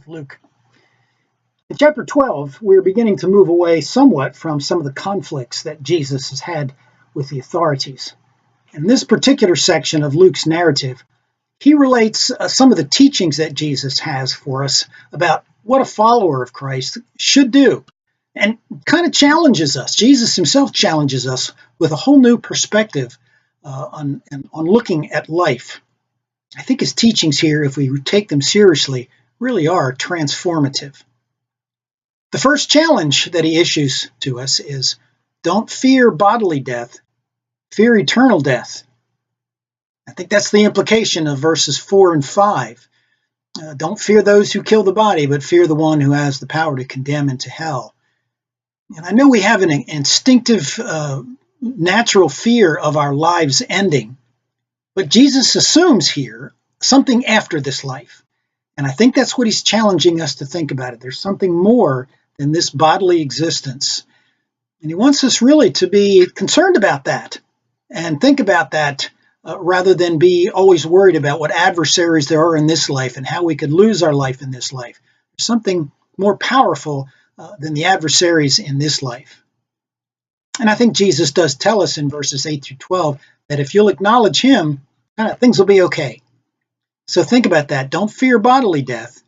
Luke. In chapter 12, we're beginning to move away somewhat from some of the conflicts that Jesus has had with the authorities. In this particular section of Luke's narrative, he relates some of the teachings that Jesus has for us about what a follower of Christ should do, and kind of challenges us. Jesus himself challenges us with a whole new perspective on looking at life. I think his teachings here, if we take them seriously, really are transformative. The first challenge that he issues to us is, don't fear bodily death, fear eternal death. I think that's the implication of verses 4 and 5. Don't fear those who kill the body, but fear the one who has the power to condemn into hell. And I know we have an instinctive, natural fear of our lives ending, but Jesus assumes here something after this life. And I think that's what he's challenging us to think about it. There's something more than this bodily existence. And he wants us really to be concerned about that and think about that rather than be always worried about what adversaries there are in this life and how we could lose our life in this life. There's something more powerful than the adversaries in this life. And I think Jesus does tell us in verses 8 through 12 that if you'll acknowledge him, things will be okay. So think about that. Don't fear bodily death,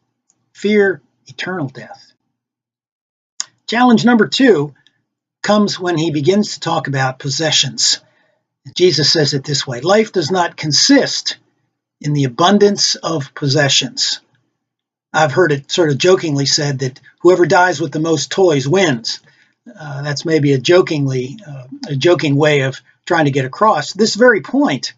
fear eternal death. Challenge number 2 comes when he begins to talk about possessions. Jesus says it this way: life does not consist in the abundance of possessions. I've heard it sort of jokingly said that whoever dies with the most toys wins. That's maybe a joking way of trying to get across this very point.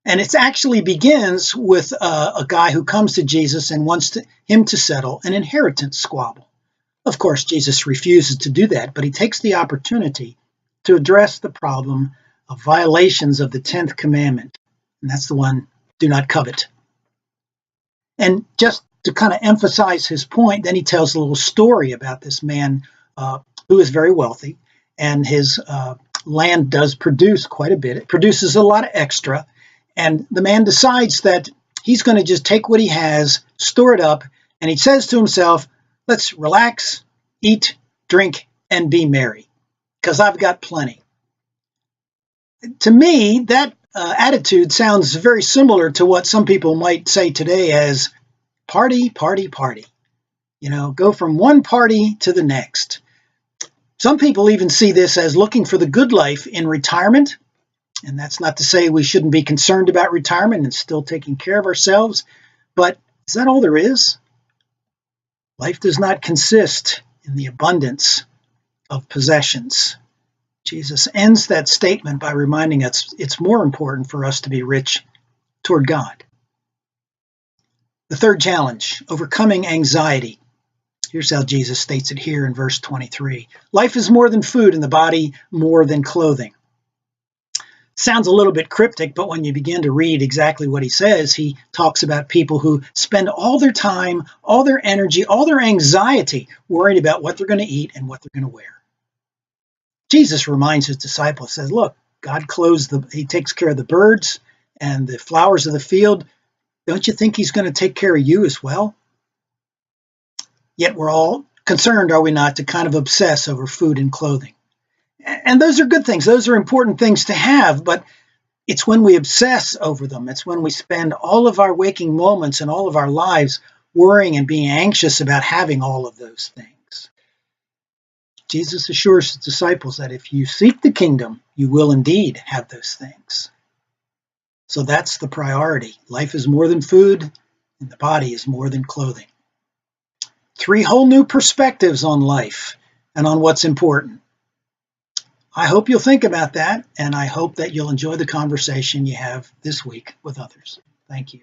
And it actually begins with a guy who comes to Jesus and wants him to settle an inheritance squabble. Of course, Jesus refuses to do that, but he takes the opportunity to address the problem of violations of the 10th commandment. And that's the one, do not covet. And just to kind of emphasize his point, then he tells a little story about this man who is very wealthy, and his land does produce quite a bit. It produces a lot of extra. And the man decides that he's going to just take what he has, store it up, and he says to himself, let's relax, eat, drink, and be merry, because I've got plenty. To me, that attitude sounds very similar to what some people might say today as party, party, party. Go from one party to the next. Some people even see this as looking for the good life in retirement. And that's not to say we shouldn't be concerned about retirement and still taking care of ourselves. But is that all there is? Life does not consist in the abundance of possessions. Jesus ends that statement by reminding us it's more important for us to be rich toward God. The third challenge, overcoming anxiety. Here's how Jesus states it here in verse 23. Life is more than food and the body more than clothing. Sounds a little bit cryptic, but when you begin to read exactly what he says, he talks about people who spend all their time, all their energy, all their anxiety worried about what they're going to eat and what they're going to wear. Jesus reminds his disciples, says, look, God he takes care of the birds and the flowers of the field. Don't you think he's going to take care of you as well? Yet we're all concerned, are we not, to kind of obsess over food and clothing. And those are good things. Those are important things to have, but it's when we obsess over them. It's when we spend all of our waking moments and all of our lives worrying and being anxious about having all of those things. Jesus assures his disciples that if you seek the kingdom, you will indeed have those things. So that's the priority. Life is more than food, and the body is more than clothing. 3 whole new perspectives on life and on what's important. I hope you'll think about that, and I hope that you'll enjoy the conversation you have this week with others. Thank you.